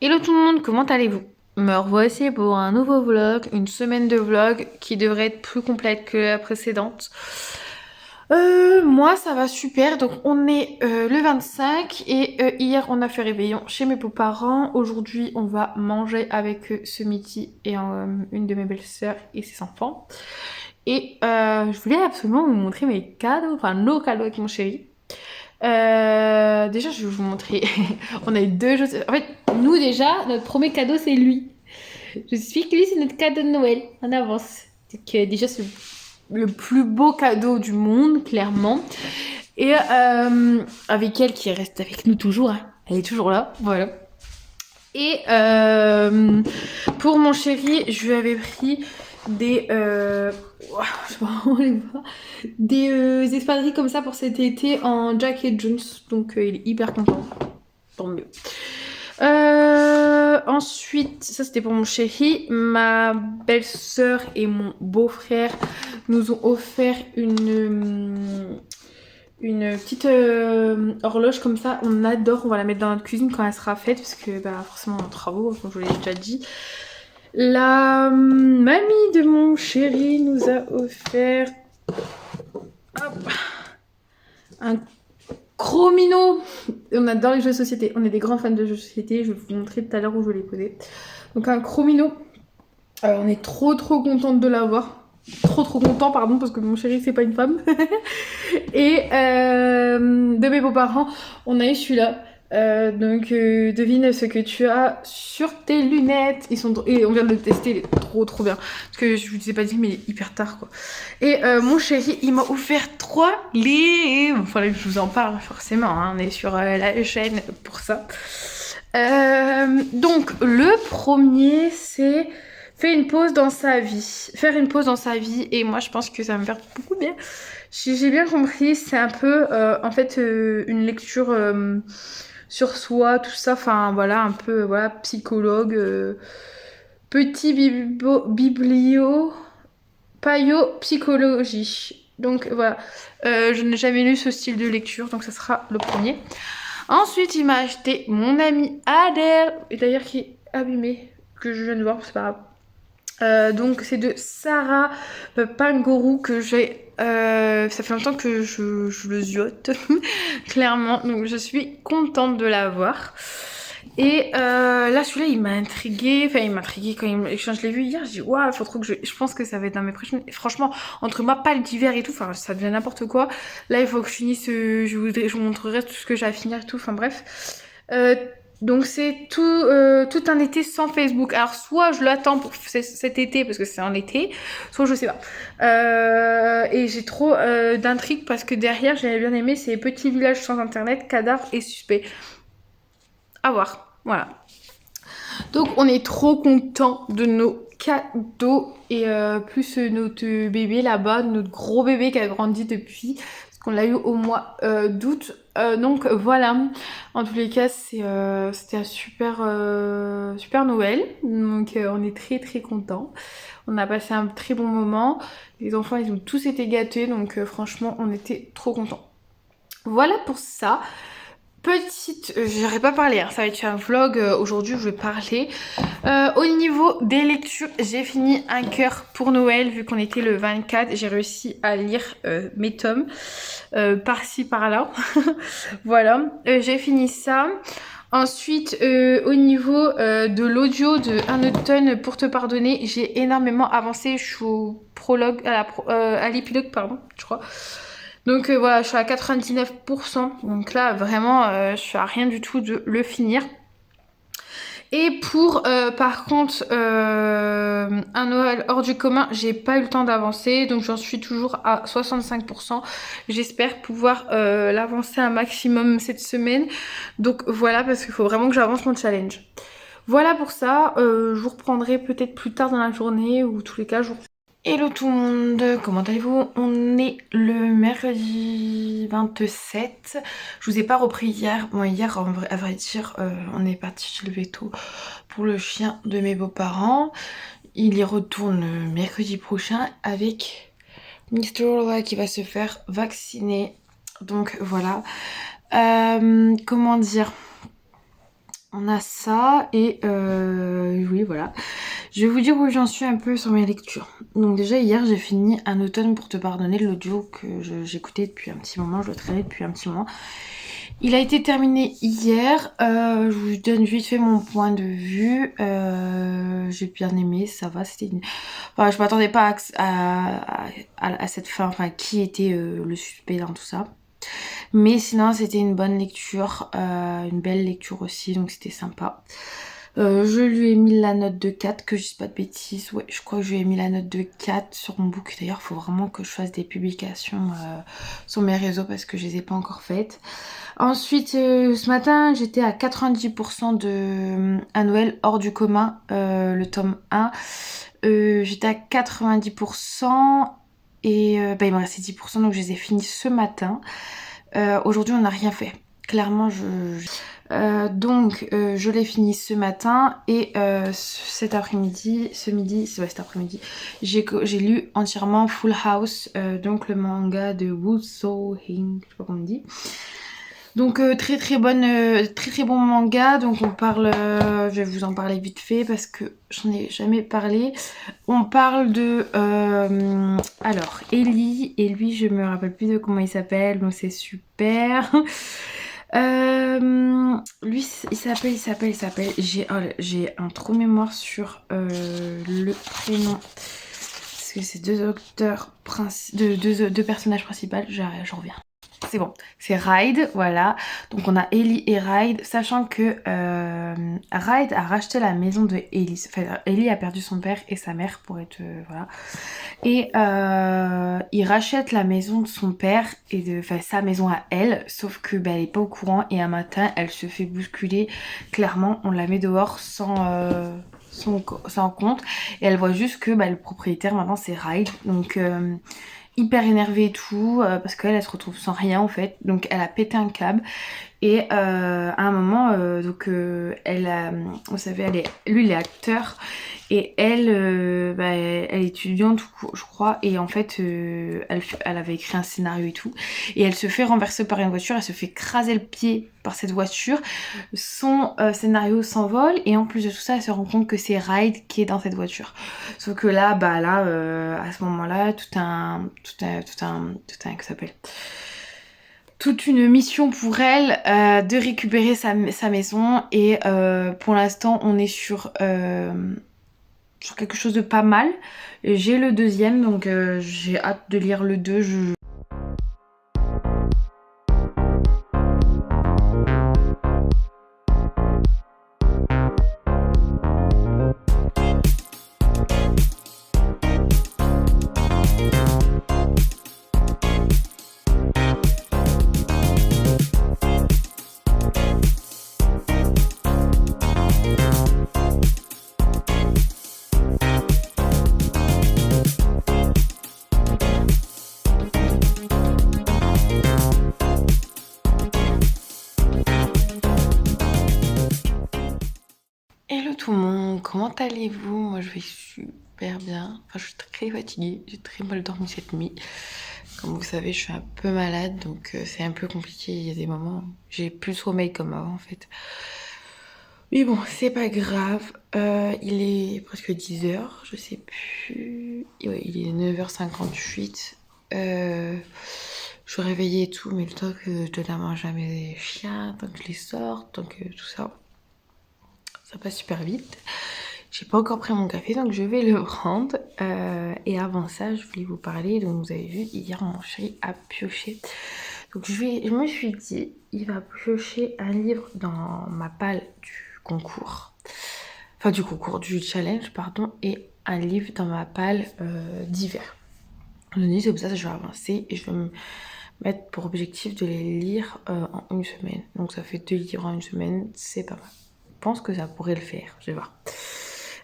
Hello tout le monde, comment allez-vous? Me revoici pour un nouveau vlog, une semaine de vlog qui devrait être plus complète que la précédente. Moi ça va super, donc on est le 25 et hier on a fait réveillon chez mes beaux-parents. Aujourd'hui on va manger avec eux ce midi et une de mes belles-sœurs et ses enfants. Et je voulais absolument vous montrer mes cadeaux, enfin nos cadeaux avec mon chéri. Déjà, je vais vous montrer. On a eu deux choses. En fait, nous déjà, notre premier cadeau, c'est lui. Je suis que lui, c'est notre cadeau de Noël en avance. Donc, déjà, c'est le plus beau cadeau du monde, clairement. Et avec elle qui reste avec nous toujours. Hein. Elle est toujours là, voilà. Et pour mon chéri, je lui avais pris des, je sais pas comment on les voit, des espadrilles comme ça pour cet été en Jack et Jones. Donc il est hyper content. Tant mieux. Ensuite, ça c'était pour mon chéri. Ma belle-sœur et mon beau-frère nous ont offert une petite horloge comme ça. On adore, on va la mettre dans notre cuisine quand elle sera faite parce que bah, forcément en travaux, comme je vous l'ai déjà dit. La mamie de mon chéri nous a offert hop, un Chromino. On adore les jeux de société. On est des grands fans de jeux de société. Je vais vous montrer tout à l'heure où je l'ai posé. Donc un Chromino. On est trop contente de l'avoir. Trop content, pardon, parce que mon chéri c'est pas une femme. Et de mes beaux-parents, on a eu celui-là. Donc devine ce que tu as sur tes lunettes. Et on vient de le tester, il est trop bien. Parce que je vous ai pas dit, mais il est hyper tard quoi. Et mon chéri, il m'a offert 3 livres. Enfin, je vous en parle forcément. Hein, on est sur la chaîne pour ça. Donc le premier, c'est faire une pause dans sa vie. Faire une pause dans sa vie. Et moi, je pense que ça va me faire beaucoup bien. Si j'ai bien compris, c'est un peu en fait une lecture sur soi, tout ça, enfin voilà, un peu voilà, psychologue, petit biblio, paillot, psychologie. Donc voilà, je n'ai jamais lu ce style de lecture, donc ça sera le premier. Ensuite, il m'a acheté mon ami Adèle, et d'ailleurs qui est abîmé, que je viens de voir, c'est pas grave. Donc c'est de Sarah Pangourou que j'ai. Ça fait longtemps que je le ziote, clairement. Donc je suis contente de l'avoir. Et là, celui-là, il m'a intriguée. Enfin, il m'a intriguée quand je l'ai vu hier. J'ai dit, waouh, il faut trop que je pense que ça va être dans mes prochaines. Et franchement, entre ma palle d'hiver et tout, enfin, ça devient n'importe quoi. Là, il faut que je finisse. Je vous montrerai tout ce que j'ai à finir et tout. Enfin, bref. Donc c'est tout un été sans Facebook. Alors soit je l'attends pour cet été parce que c'est en été, soit je sais pas. Et j'ai trop d'intrigues parce que derrière j'avais bien aimé ces petits villages sans internet, cadavres et suspects. À voir, voilà. Donc on est trop content de nos cadeaux et plus notre bébé là-bas, notre gros bébé qui a grandi depuis, parce qu'on l'a eu au mois d'août. Donc voilà, en tous les cas c'était un super Noël, donc on est très contents. On a passé un très bon moment, les enfants ils ont tous été gâtés, donc franchement on était trop contents. Voilà pour ça. Petite, j'aurais pas parlé, hein, ça va être un vlog aujourd'hui où je vais parler. Au niveau des lectures, j'ai fini Un cœur pour Noël, vu qu'on était le 24, j'ai réussi à lire mes tomes par-ci par-là. Voilà, j'ai fini ça. Ensuite, au niveau de l'audio de Un automne pour te pardonner, j'ai énormément avancé. Je suis au prologue, à l'épilogue, pardon, je crois. Donc voilà, je suis à 99%. Donc là, vraiment, je suis à rien du tout de le finir. Et pour, par contre, un Noël hors du commun, j'ai pas eu le temps d'avancer. Donc j'en suis toujours à 65%. J'espère pouvoir l'avancer un maximum cette semaine. Donc voilà, parce qu'il faut vraiment que j'avance mon challenge. Voilà pour ça. Je vous reprendrai peut-être plus tard dans la journée ou tous les cas, je vous... Hello tout le monde, comment allez-vous? On est le mercredi 27. Je vous ai pas repris hier. Bon, hier, à vrai dire, on est parti chez le veto pour le chien de mes beaux-parents. Il y retourne mercredi prochain avec Mister Lola qui va se faire vacciner. Donc voilà. Comment dire? On a ça et oui voilà. Je vais vous dire où j'en suis un peu sur mes lectures. Donc déjà hier j'ai fini Un automne pour te pardonner, l'audio que j'écoutais depuis un petit moment, je le traînais depuis un petit moment. Il a été terminé hier, je vous donne vite fait mon point de vue. J'ai bien aimé, ça va, c'était une... Enfin, je m'attendais pas à cette fin, enfin qui était le suspect dans tout ça. Mais sinon c'était une bonne lecture, une belle lecture aussi, donc c'était sympa. Je lui ai mis la note de 4, que je dise pas de bêtises. Ouais, je crois que je lui ai mis la note de 4 sur mon book. D'ailleurs, il faut vraiment que je fasse des publications sur mes réseaux parce que je les ai pas encore faites. Ensuite, ce matin, j'étais à 90% de Un Noël hors du commun, le tome 1. J'étais à 90% et il me restait 10%, donc je les ai finis ce matin. Aujourd'hui, on n'a rien fait. Clairement, je l'ai fini ce matin et cet après-midi, cet après-midi, j'ai lu entièrement Full House, donc le manga de Woo So-hing, je sais pas comment on dit. Donc très très bon manga. Donc on parle, je vais vous en parler vite fait parce que j'en ai jamais parlé. On parle de alors Ellie et lui je me rappelle plus de comment il s'appelle, donc c'est super. Lui il s'appelle j'ai un trou de mémoire sur le prénom parce que c'est deux personnages principaux. J'en reviens. C'est bon, c'est Ride, voilà. Donc on a Ellie et Ride, sachant que Ride a racheté la maison de Ellie. Enfin, Ellie a perdu son père et sa mère pour être... voilà. Et il rachète la maison de son père et sa maison à elle, sauf que elle est pas au courant et un matin elle se fait bousculer. Clairement, on la met dehors sans compte et elle voit juste que le propriétaire maintenant c'est Ride. Donc hyper énervée et tout parce qu'elle se retrouve sans rien en fait, donc elle a pété un câble et à un moment vous savez lui il est acteur et elle elle est étudiante je crois et en fait elle avait écrit un scénario et tout et elle se fait renverser par une voiture, elle se fait écraser le pied par cette voiture, son scénario s'envole et en plus de tout ça elle se rend compte que c'est Ride qui est dans cette voiture, sauf que là à ce moment là toute une mission pour elle de récupérer sa maison et pour l'instant on est sur quelque chose de pas mal. J'ai le deuxième donc j'ai hâte de lire le 2. Hello tout le monde, comment allez-vous? Moi je vais super bien, enfin je suis très fatiguée, j'ai très mal dormi cette nuit. Comme vous savez je suis un peu malade donc c'est un peu compliqué, il y a des moments où j'ai plus de sommeil comme avant en fait. Mais bon c'est pas grave, il est presque 10h, je sais plus, ouais, il est 9h58. Je suis réveillée et tout, mais le temps que je donne à manger à mes chiens, tant que je les sors, tant que tout ça, ça passe super vite. J'ai pas encore pris mon café donc je vais le prendre. Et avant ça, je voulais vous parler. Donc vous avez vu, hier mon chéri a pioché. Donc je me suis dit, il va piocher un livre dans ma palle du concours. Enfin du challenge, pardon. Et un livre dans ma palle d'hiver. Je me dis, c'est pour ça que je vais avancer et je vais me mettre pour objectif de les lire en une semaine. Donc ça fait 2 livres en une semaine, c'est pas mal. Je pense que ça pourrait le faire, je vais voir.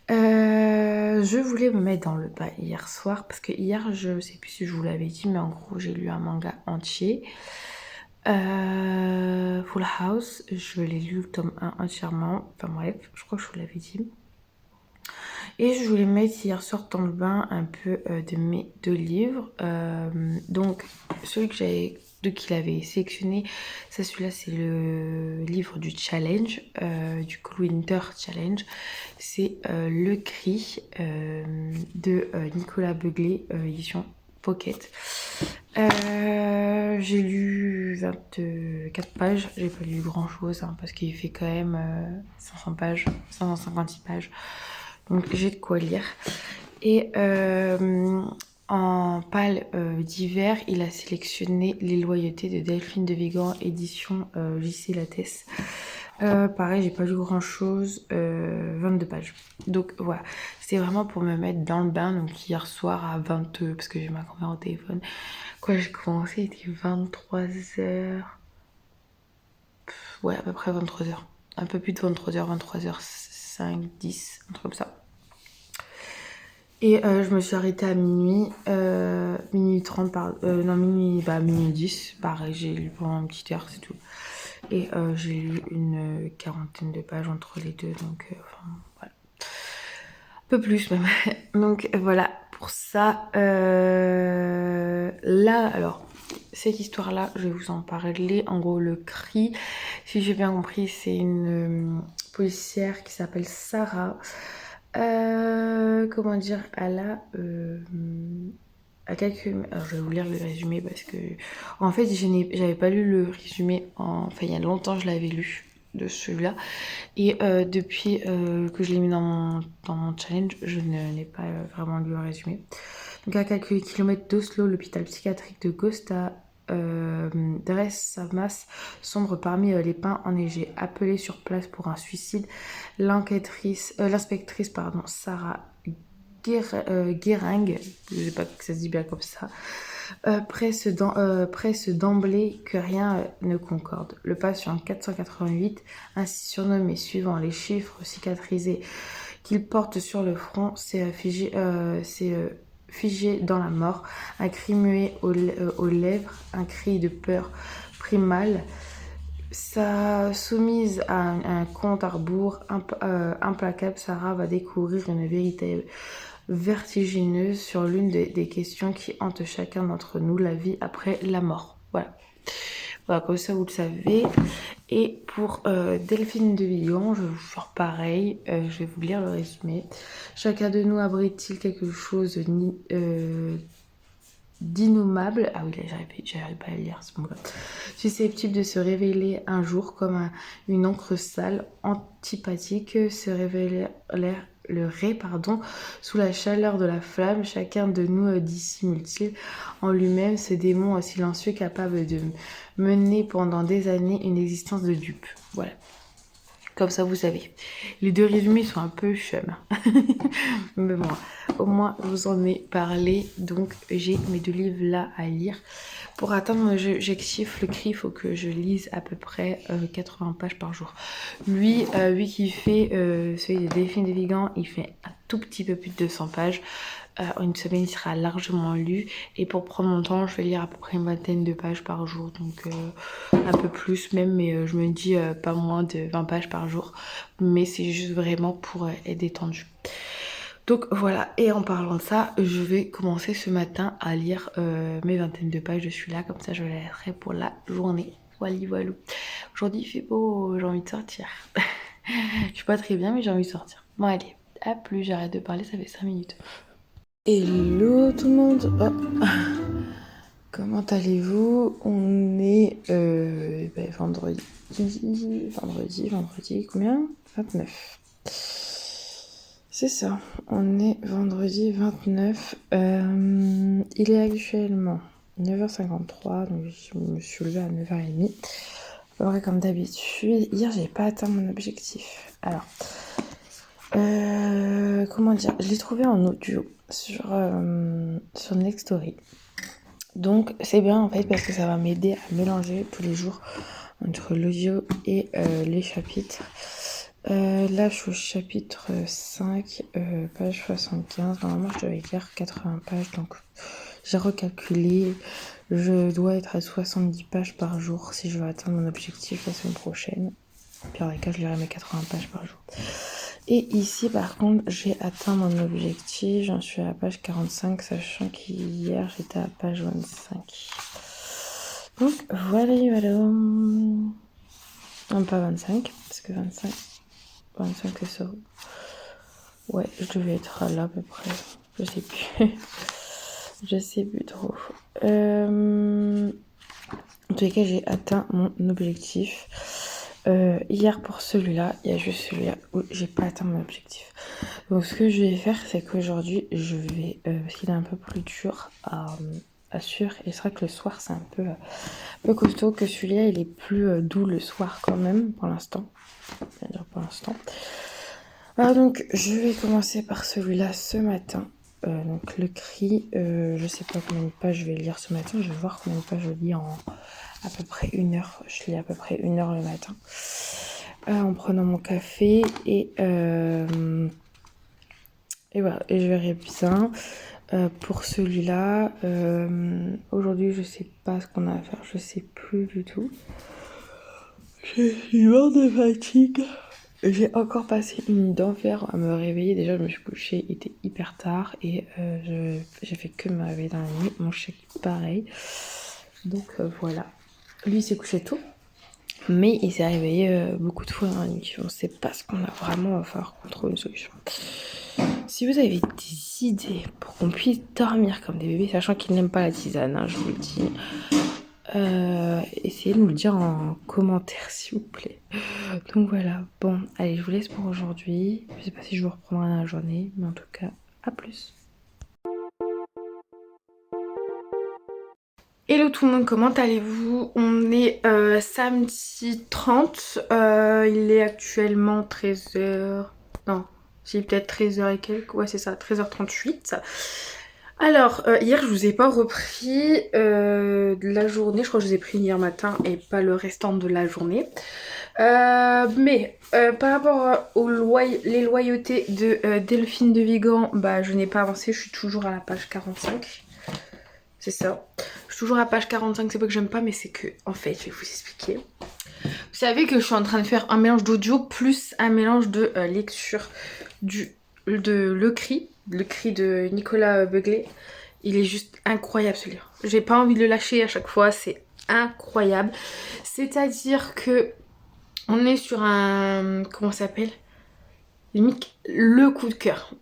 Je voulais me mettre dans le bas hier soir parce que hier, je sais plus si je vous l'avais dit, mais en gros, j'ai lu un manga entier. Full House, je l'ai lu le tome 1 entièrement. Enfin bref, je crois que je vous l'avais dit. Et je voulais mettre hier soir dans le bain un peu de mes 2 livres. Donc, celui que j'avais Donc il avait sélectionné, ça celui-là c'est le livre du challenge, du Cool Winter Challenge. C'est Le Cri de Nicolas Beuglet, édition Pocket. J'ai lu 24 pages, j'ai pas lu grand chose hein, parce qu'il fait quand même 500 pages, 556 pages. Donc j'ai de quoi lire. Et en pâle d'hiver, il a sélectionné Les Loyautés de Delphine de Vigan, édition JC Lattès. Pareil, j'ai pas lu grand chose, 22 pages. Donc voilà, c'était vraiment pour me mettre dans le bain. Donc hier soir à 20, parce que j'ai ma grand-mère au téléphone. Quand j'ai commencé, il était 23h. Ouais, à peu près 23h. Un peu plus de 23h, 23h5, 10, un truc comme ça. Et je me suis arrêtée à minuit, minuit 30, non minuit 10, pareil, j'ai lu pendant une petite heure, c'est tout. Et j'ai lu une quarantaine de pages entre les deux, donc enfin, voilà. Un peu plus même. Donc voilà, pour ça, là, alors, cette histoire-là, je vais vous en parler. En gros, Le Cri, si j'ai bien compris, c'est une policière qui s'appelle Sarah. Comment dire, elle a à quelques... Alors je vais vous lire le résumé parce que en fait j'avais pas lu le résumé enfin il y a longtemps je l'avais lu de celui-là et depuis que je l'ai mis dans mon challenge je n'ai pas vraiment lu le résumé. Donc à quelques kilomètres d'Oslo, l'hôpital psychiatrique de Gosta dresse sa masse sombre parmi les pins enneigés. Appelée sur place pour un suicide, l'inspectrice Sarah Guéring, je sais pas que ça se dit bien comme ça, presse d'emblée que rien ne concorde. Le patient 488, ainsi surnommé suivant les chiffres cicatrisés qu'il porte sur le front, s'est figé dans la mort, un cri muet aux lèvres, un cri de peur primale. Soumise à un compte à rebours implacable, Sarah va découvrir une vérité vertigineuse sur l'une des questions qui hantent chacun d'entre nous, la vie après la mort. Voilà. Voilà, comme ça vous le savez. Et pour Delphine de Vigan, je vais vous faire pareil. Je vais vous lire le résumé. Chacun de nous abrite-t-il quelque chose d'innommable, ah oui là j'arrive pas à lire ce mot-là, susceptible de se révéler un jour comme une encre sale, antipathique, se révélerait sous la chaleur de la flamme. Chacun de nous dissimule-t-il en lui-même ce démon silencieux capable de mener pendant des années une existence de dupe. Voilà. Comme ça, vous savez. Les deux résumés sont un peu chum. Mais bon, au moins, je vous en ai parlé. Donc, j'ai mes deux livres là à lire. Pour atteindre mon objectif, Le Cri, il faut que je lise à peu près 80 pages par jour. Lui qui fait celui de Delphine de Vigan, il fait un tout petit peu plus de 200 pages. En une semaine, il sera largement lu. Et pour prendre mon temps, je vais lire à peu près une vingtaine de pages par jour. Donc un peu plus même, mais je me dis pas moins de 20 pages par jour. Mais c'est juste vraiment pour être détendu. Donc voilà, et en parlant de ça, je vais commencer ce matin à lire mes vingtaines de pages de celui-là. Comme ça, je les laisserai pour la journée. Voilà, voilà. Aujourd'hui, il fait beau, j'ai envie de sortir. Je suis pas très bien, mais j'ai envie de sortir. Bon, allez, à plus, j'arrête de parler, ça fait 5 minutes. Hello tout le monde. Oh. Comment allez-vous? On est vendredi, combien? 29. C'est ça, on est vendredi 29. Il est actuellement 9h53, donc je me suis levée à 9h30. Alors, comme d'habitude, hier j'ai pas atteint mon objectif. Alors, comment dire, je l'ai trouvé en audio sur Nextory. Donc c'est bien en fait parce que ça va m'aider à mélanger tous les jours entre l'audio et les chapitres. Là je suis au chapitre 5, page 75. Normalement je devais lire 80 pages, donc j'ai recalculé. Je dois être à 70 pages par jour si je veux atteindre mon objectif la semaine prochaine. Puis en les cas je lirai mes 80 pages par jour. Et ici par contre j'ai atteint mon objectif, j'en suis à la page 45, sachant qu'hier j'étais à la page 25. Donc voilà, voilà. Non, pas 25, parce que 25 c'est ça. Ouais, je devais être là à peu près. Je sais plus. Je sais plus trop. En tous les cas, j'ai atteint mon objectif. Hier pour celui-là, il y a juste celui-là où j'ai pas atteint mon objectif. Donc ce que je vais faire, c'est qu'aujourd'hui, je vais, parce qu'il est un peu plus dur à suivre, et c'est vrai que le soir, c'est un peu costaud, que celui-là, il est plus doux le soir quand même, pour l'instant. C'est-à-dire pour l'instant. Alors donc, je vais commencer par celui-là ce matin. Donc le cri, je sais pas combien de pages je vais lire ce matin, je vais voir combien de pages je lis en à peu près 1 heure. Je lis à peu près 1 heure le matin. En prenant mon café et voilà, et je verrai bien. Pour celui-là, aujourd'hui je sais pas ce qu'on a à faire, je sais plus du tout. Je suis morte de fatigue. J'ai encore passé une nuit d'enfer à me réveiller. Déjà, je me suis couchée, il était hyper tard et j'ai fait que me réveiller dans la nuit. Mon chien, pareil. Donc voilà. Lui, il s'est couché tôt, mais il s'est réveillé beaucoup de fois dans la nuit. On ne sait pas ce qu'on a vraiment, il va falloir qu'on trouve une solution. Si vous avez des idées pour qu'on puisse dormir comme des bébés, sachant qu'ils n'aiment pas la tisane, hein, je vous le dis, essayez de nous le dire en commentaire s'il vous plaît. Donc voilà, bon, allez, je vous laisse pour aujourd'hui. Je sais pas si je vous reprendrai dans la journée, mais en tout cas, à plus. Hello tout le monde, comment allez-vous? On est samedi 30, il est actuellement 13h, non, c'est peut-être 13h et quelques, ouais c'est ça, 13h38. Alors, hier je vous ai pas repris de la journée, je crois que je vous ai pris hier matin et pas le restant de la journée. Mais par rapport les loyautés de Delphine de Vigan, bah je n'ai pas avancé, je suis toujours à la page 45. C'est ça. Je suis toujours à la page 45, c'est pas que j'aime pas, mais c'est que, en fait, je vais vous expliquer. Vous savez que je suis en train de faire un mélange d'audio plus un mélange de lecture de Le Cri de Nicolas Beuglet. Il est juste incroyable ce livre. J'ai pas envie de le lâcher à chaque fois, c'est incroyable. C'est-à-dire que on est sur un... comment ça s'appelle? Limite le coup de cœur.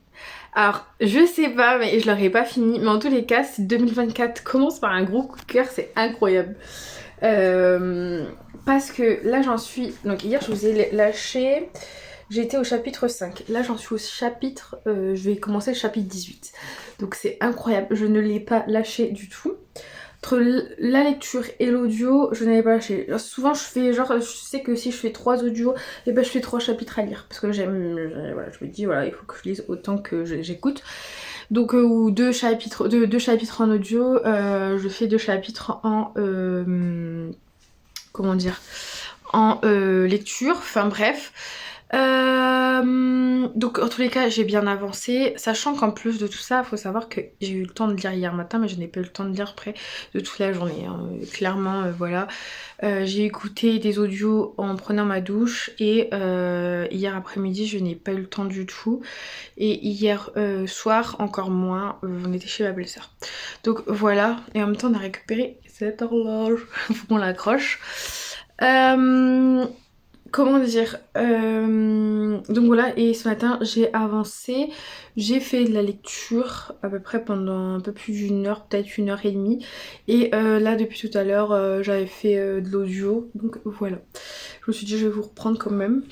Alors, je sais pas, mais je l'aurais pas fini. Mais en tous les cas, si 2024 commence par un gros coup de cœur, c'est incroyable. Parce que là, j'en suis... Donc hier, je vous ai lâché... J'étais au chapitre 5. Là, j'en suis au chapitre... je vais commencer le chapitre 18. Donc c'est incroyable. Je ne l'ai pas lâché du tout. Entre la lecture et l'audio, je n'avais pas lâché. Souvent, je fais genre, je sais que si je fais 3 audios, et ben je fais 3 chapitres à lire. Parce que j'aime, voilà, je me dis, voilà, il faut que je lise autant que j'écoute. Donc, ou 2 chapitres en audio, je fais 2 chapitres en, comment dire, en lecture. Enfin bref. Donc en tous les cas j'ai bien avancé, sachant qu'en plus de tout ça il faut savoir que j'ai eu le temps de lire hier matin, mais je n'ai pas eu le temps de lire près de toute la journée, hein. Clairement voilà, j'ai écouté des audios en prenant ma douche et hier après-midi je n'ai pas eu le temps du tout, et hier soir encore moins, on était chez ma belle-sœur. Donc voilà, et en même temps on a récupéré cette horloge, faut qu'on l'accroche. Comment dire, donc voilà, et ce matin j'ai avancé, j'ai fait de la lecture à peu près pendant un peu plus d'1 heure, peut-être 1 heure et demie, et là depuis tout à l'heure j'avais fait de l'audio, donc voilà. Je me suis dit je vais vous reprendre quand même.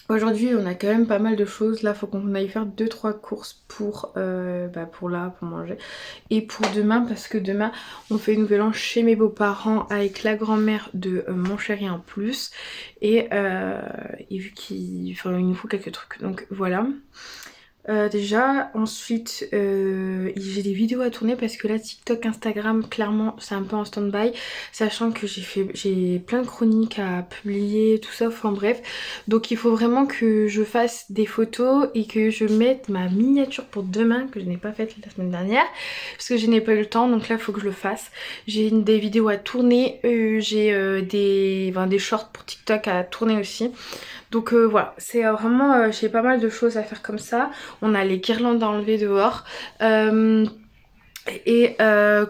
Aujourd'hui on a quand même pas mal de choses, là faut qu'on aille faire 2-3 courses pour manger, et pour demain, parce que demain on fait une nouvel an chez mes beaux-parents avec la grand-mère de mon chéri en plus, et vu qu'il nous faut quelques trucs, donc voilà. Déjà, ensuite j'ai des vidéos à tourner parce que là TikTok, Instagram, clairement c'est un peu en stand-by, sachant que j'ai plein de chroniques à publier, tout ça, enfin bref. Donc il faut vraiment que je fasse des photos et que je mette ma miniature pour demain, que je n'ai pas faite la semaine dernière parce que je n'ai pas eu le temps, donc là il faut que je le fasse. J'ai des vidéos à tourner, j'ai des shorts pour TikTok à tourner aussi. Donc voilà, c'est vraiment, j'ai pas mal de choses à faire comme ça. On a les guirlandes à enlever dehors. Et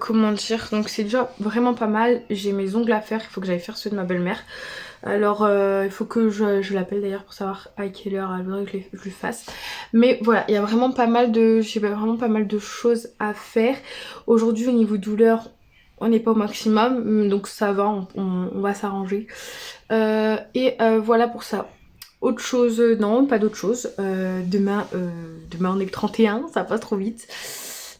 comment dire, donc c'est déjà vraiment pas mal. J'ai mes ongles à faire, il faut que j'aille faire ceux de ma belle-mère. Alors il faut que je l'appelle d'ailleurs pour savoir à quelle heure elle voudrait que je lui fasse. Mais voilà, il y a vraiment pas mal de, j'ai vraiment pas mal de choses à faire. Aujourd'hui au niveau douleur, on n'est pas au maximum, donc ça va, on va s'arranger. Voilà pour ça. Autre chose, non, pas d'autre chose. Demain on est le 31, ça passe trop vite.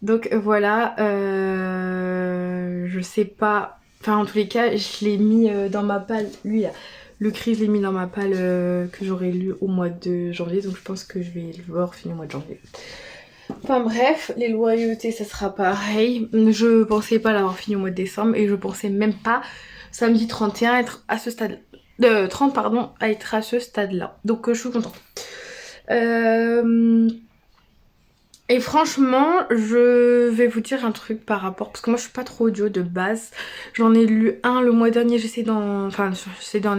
Donc voilà, je sais pas. Enfin, en tous les cas, je l'ai mis dans ma palle. Lui, là, le cri, je l'ai mis dans ma palle que j'aurais lu au mois de janvier. Donc je pense que je vais le voir finir au mois de janvier. Enfin bref, les loyautés, ça sera pareil. Je pensais pas l'avoir fini au mois de décembre et je pensais même pas samedi 31 être à ce stade. 30 pardon, à être à ce stade-là. Donc je suis contente. Et franchement, je vais vous dire un truc par rapport, parce que moi je suis pas trop audio de base. J'en ai lu un le mois dernier, j'essaie d'en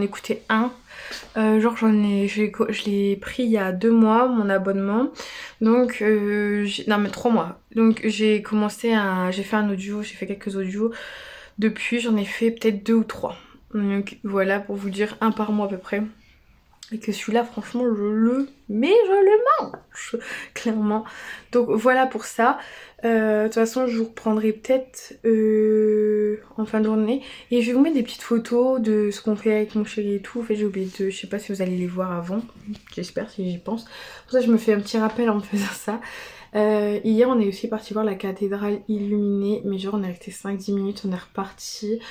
écouter un. Genre je l'ai pris il y a 2 mois mon abonnement. Donc non mais 3 mois. Donc j'ai fait un audio, j'ai fait quelques audios. Depuis j'en ai fait peut-être 2 ou 3. Donc voilà pour vous dire un par mois à peu près. Et que celui-là, franchement, je le mange, clairement. Donc voilà pour ça. De toute façon, je vous reprendrai peut-être en fin de journée. Et je vais vous mettre des petites photos de ce qu'on fait avec mon chéri et tout. En fait, j'ai oublié de... Je sais pas si vous allez les voir avant. J'espère si j'y pense. Pour ça, je me fais un petit rappel en me faisant ça. Hier, on est aussi parti voir la cathédrale illuminée. Mais genre, on est resté 5-10 minutes, on est reparti.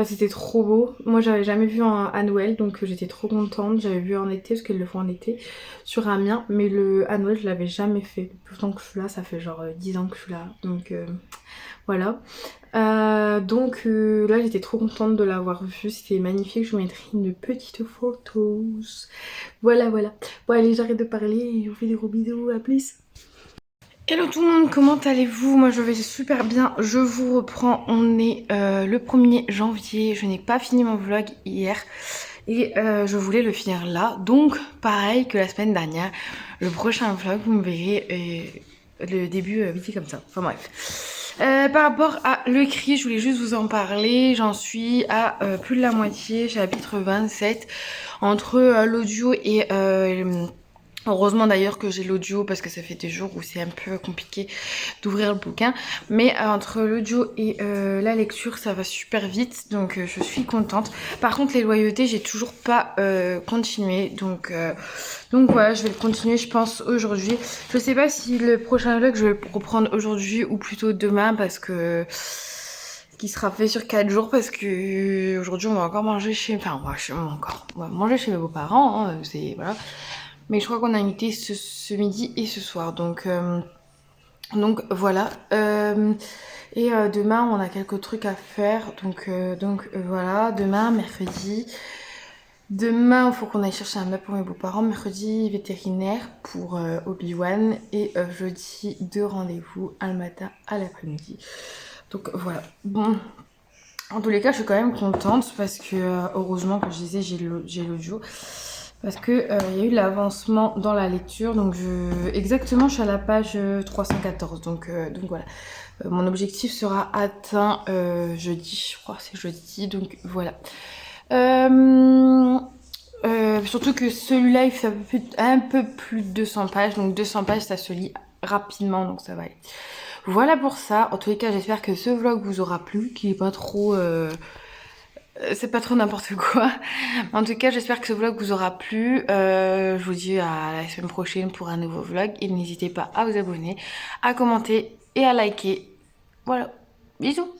C'était trop beau. Moi j'avais jamais vu à Noël donc j'étais trop contente. J'avais vu en été parce qu'ils le font en été sur Amiens. Mais à Noël je l'avais jamais fait. Pourtant que je suis là, ça fait genre 10 ans que je suis là. Donc voilà. Là j'étais trop contente de l'avoir vu. C'était magnifique. Je vous mettrai une petite photo. Voilà voilà. Bon allez j'arrête de parler. Je vous fais des gros bisous. À plus. Hello tout le monde, comment allez-vous? Moi je vais super bien, je vous reprends, on est le 1er janvier, je n'ai pas fini mon vlog hier et je voulais le finir là, donc pareil que la semaine dernière, le prochain vlog vous me verrez le début vite comme ça, enfin bref. Par rapport à le cri, je voulais juste vous en parler, j'en suis à plus de la moitié, chapitre 27, entre l'audio et... heureusement d'ailleurs que j'ai l'audio parce que ça fait des jours où c'est un peu compliqué d'ouvrir le bouquin. Mais entre l'audio et la lecture ça va super vite donc je suis contente. Par contre les loyautés j'ai toujours pas continué donc voilà je vais le continuer je pense aujourd'hui. Je sais pas si le prochain vlog je vais le reprendre aujourd'hui ou plutôt demain parce que qui sera fait sur 4 jours parce que aujourd'hui on va encore manger chez... Enfin on va manger chez mes beaux-parents hein, c'est... Voilà. Mais je crois qu'on a invité ce midi et ce soir. Donc voilà. Demain, on a quelques trucs à faire. Voilà. Demain, mercredi. Demain, il faut qu'on aille chercher un meuble pour mes beaux-parents. Mercredi, vétérinaire pour Obi-Wan. Et jeudi, 2 rendez-vous, un le matin, à l'après-midi. Donc voilà. Bon. En tous les cas, je suis quand même contente parce que heureusement, comme je disais, j'ai l'audio. Parce que il y a eu l'avancement dans la lecture. Donc exactement, je suis à la page 314. Donc voilà. Mon objectif sera atteint jeudi. Je crois que c'est jeudi. Donc voilà. Surtout que celui-là, il fait un peu plus de 200 pages. Donc 200 pages, ça se lit rapidement. Donc ça va aller. Voilà pour ça. En tous les cas, j'espère que ce vlog vous aura plu. Qu'il n'est pas trop... c'est pas trop n'importe quoi. En tout cas, j'espère que ce vlog vous aura plu. Je vous dis à la semaine prochaine pour un nouveau vlog. Et n'hésitez pas à vous abonner, à commenter et à liker. Voilà. Bisous.